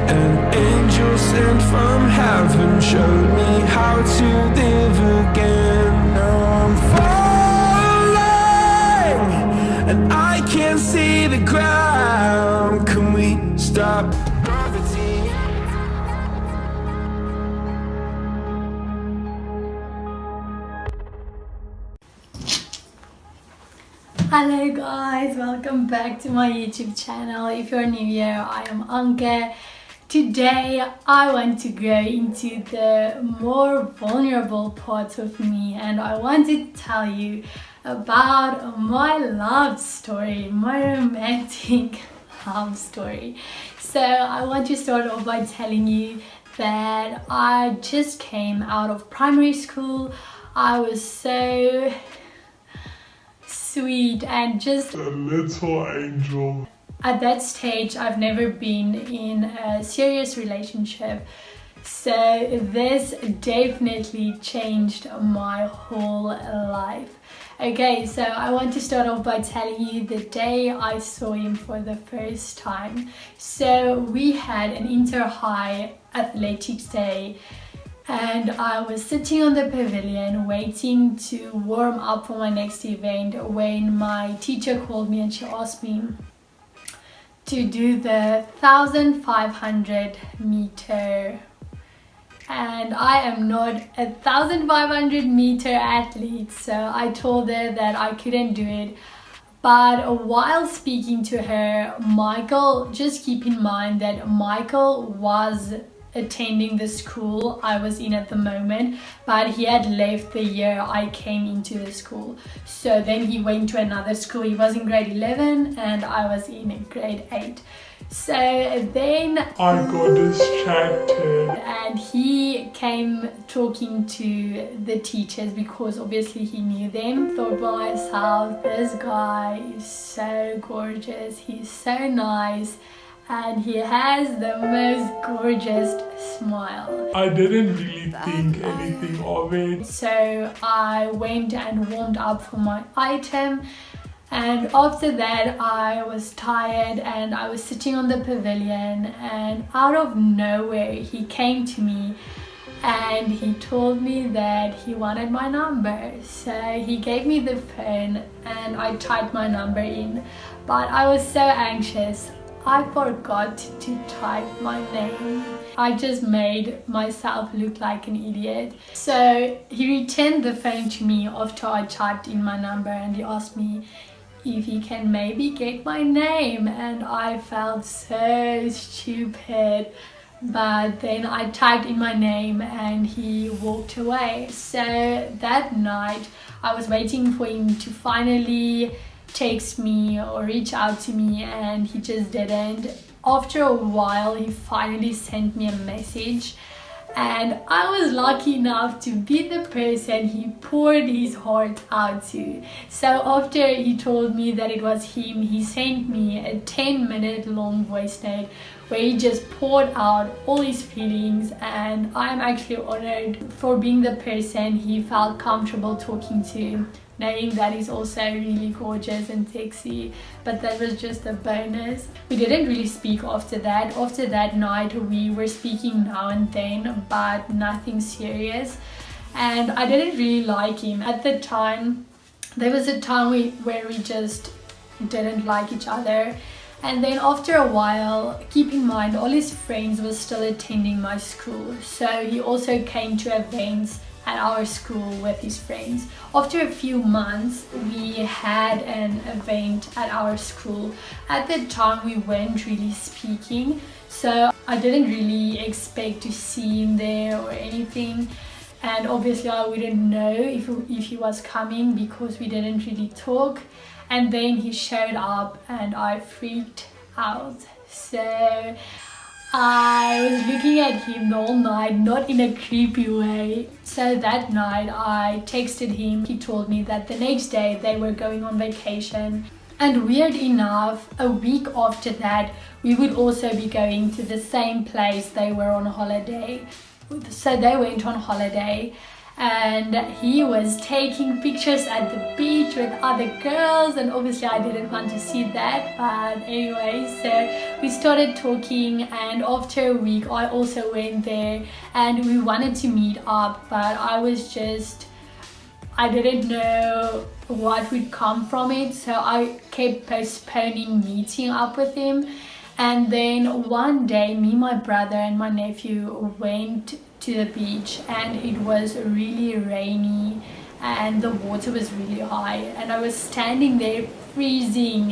An angel sent from heaven showed me how to live again. Now I'm falling and I can't see the ground. Can we stop gravity? Hello guys, welcome back to my YouTube channel. If you're new here, I am Jonker. Today I want to go into the more vulnerable parts of me, and I want to tell you about my love story, my romantic love story. So I want to start off by telling you that I just came out of primary school. I was so sweet and just a little angel. At that stage, I've never been in a serious relationship, so this definitely changed my whole life. Okay, so I want to start off by telling you the day I saw him for the first time. So we had an inter-high athletics day, and I was sitting on the pavilion waiting to warm up for my next event when my teacher called me and she asked me to do the 1500 meter, and I am not a 1500 meter athlete, so I told her that I couldn't do it. But while speaking to her, Michael, just keep in mind that Michael was attending the school I was in at the moment, but he had left the year I came into the school. So then he went to another school. He was in grade 11 and I was in grade 8. So then I got distracted and he came talking to the teachers because obviously he knew them. Thought by myself, this guy is so gorgeous, he's so nice, and he has the most gorgeous smile. I didn't really think anything of it. So I went and warmed up for my item, and after that I was tired and I was sitting on the pavilion, and out of nowhere he came to me and he told me that he wanted my number. So he gave me the phone and I typed my number in, but I was so anxious I forgot to type my name. I just made myself look like an idiot. So he returned the phone to me after I typed in my number, and he asked me if he can maybe get my name, and I felt so stupid. But then I typed in my name and he walked away. So that night I was waiting for him to finally text me or reach out to me, and he just didn't. After a while he finally sent me a message, and I was lucky enough to be the person he poured his heart out to. So after he told me that it was him, he sent me a 10-minute long voice note where he just poured out all his feelings, and I'm actually honored for being the person he felt comfortable talking to, knowing that he's also really gorgeous and sexy. But that was just a bonus. We didn't really speak after that. After that night we were speaking now and then, but nothing serious, and I didn't really like him at the time. There was a time where we just didn't like each other, and then after a while, keep in mind all his friends were still attending my school, so he also came to events at our school with his friends. After a few months we had an event at our school. At the time we weren't really speaking, so I didn't really expect to see him there or anything, and obviously I wouldn't know if he was coming because we didn't really talk. And then he showed up and I freaked out. So I was looking at him the whole night, not in a creepy way. So that night I texted him. He told me that the next day they were going on vacation. And weird enough, a week after that, we would also be going to the same place they were on holiday. So they went on holiday. and he was taking pictures at the beach with other girls, and obviously I didn't want to see that. But anyway, so we started talking, and after a week I also went there and we wanted to meet up, but I didn't know what would come from it, so I kept postponing meeting up with him. And then one day, me, my brother and my nephew went to the beach, and it was really rainy and the water was really high, and I was standing there freezing,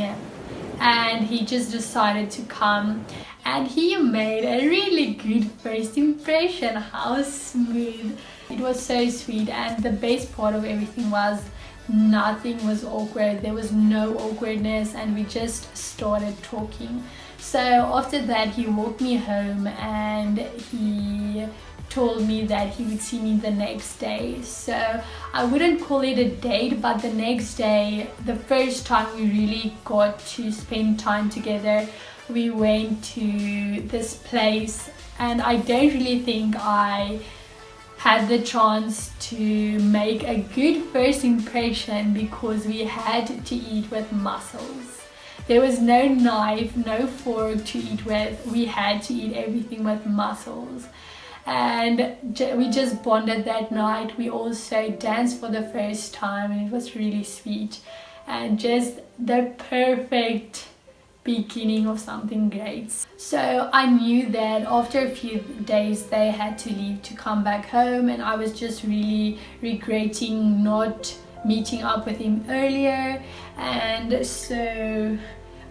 and he just decided to come, and he made a really good first impression. How smooth. It was so sweet, and the best part of everything was nothing was awkward. There was no awkwardness, and we just started talking. So after that, he walked me home and he told me that he would see me the next day. So I wouldn't call it a date, but the next day, the first time we really got to spend time together, we went to this place, and I don't really think I had the chance to make a good first impression because we had to eat with mussels. There was no knife, no fork to eat with. We had to eat everything with mussels. And we just bonded that night. We also danced for the first time, and it was really sweet. And just the perfect beginning of something great. So I knew that after a few days they had to leave to come back home, and I was just really regretting not meeting up with him earlier. And so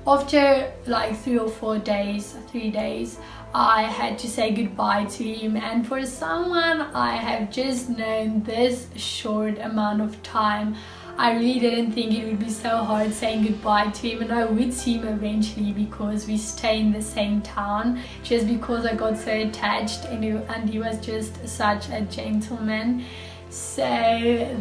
after like 3 days, I had to say goodbye to him, and for someone I have just known this short amount of time, I really didn't think it would be so hard saying goodbye to him, and I would see him eventually because we stay in the same town, just because I got so attached, and he was just such a gentleman. So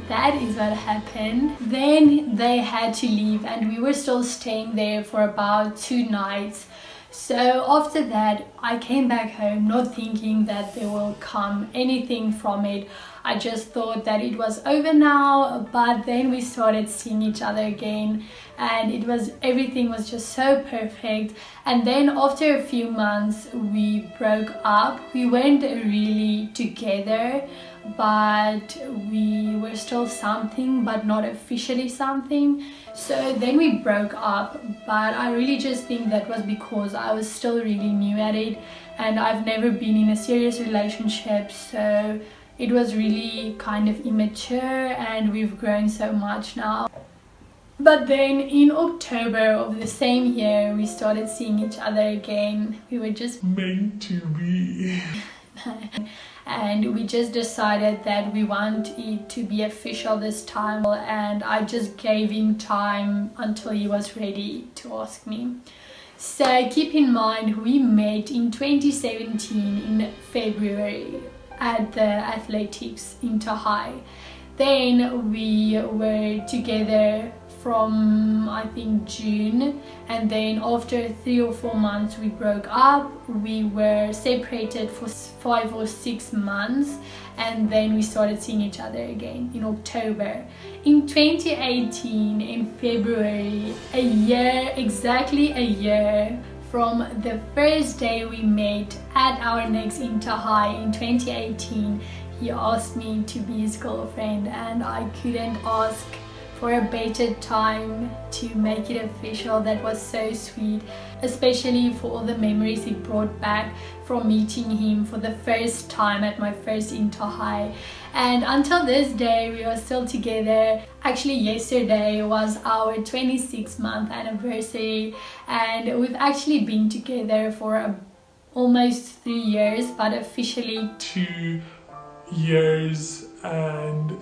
that is what happened. Then they had to leave, and we were still staying there for about 2 nights. So after that, I came back home not thinking that there will come anything from it. I just thought that it was over now, but then we started seeing each other again, and everything was just so perfect. And then after a few months we broke up. We weren't really together, but we were still something, but not officially something. So then we broke up, but I really just think that was because I was still really new at it, and I've never been in a serious relationship, so it was really kind of immature, and we've grown so much now. But then in October of the same year, we started seeing each other again. We were just Meant to be. and we just decided that we want it to be official this time, and I just gave him time until he was ready to ask me. So keep in mind, we met in 2017 in February at the athletics inter-high. Then we were together from I think June, and then after 3 or 4 months we broke up. We were separated for 5 or 6 months, and then we started seeing each other again in October. In 2018, in February, exactly a year from the first day we met at our next inter-high in 2018, he asked me to be his girlfriend, and I couldn't ask for a better time to make it official. That was so sweet, especially for all the memories it brought back from meeting him for the first time at my first inter-high. And until this day we are still together. Actually yesterday was our 26-month anniversary, and we've actually been together for almost 3 years, but officially 2 years and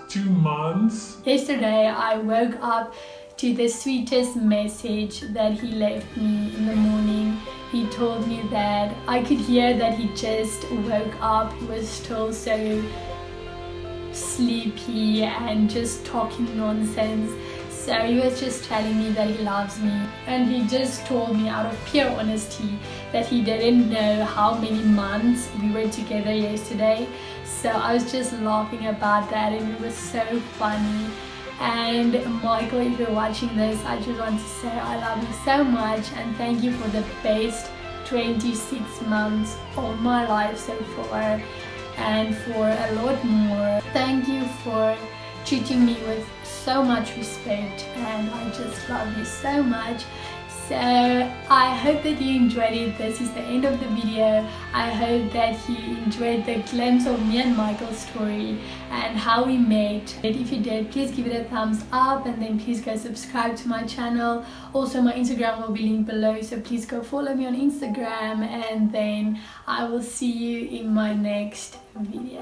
2 months. Yesterday I woke up to the sweetest message that he left me in the morning. He told me that I could hear that he just woke up. He was still so sleepy and just talking nonsense. So he was just telling me that he loves me, and he just told me out of pure honesty that he didn't know how many months we were together yesterday. So I was just laughing about that, and it was so funny. And Michael, if you're watching this, I just want to say I love you so much, and thank you for the best 26 months of my life so far, and for a lot more. Thank you for treating me with so much respect, and I just love you so much. So I hope that you enjoyed it. This is the end of the video. I hope that you enjoyed the glimpse of me and Michael's story and how we met. If you did, please give it a thumbs up, and then please go subscribe to my channel. Also, my Instagram will be linked below, so please go follow me on Instagram, and then I will see you in my next video.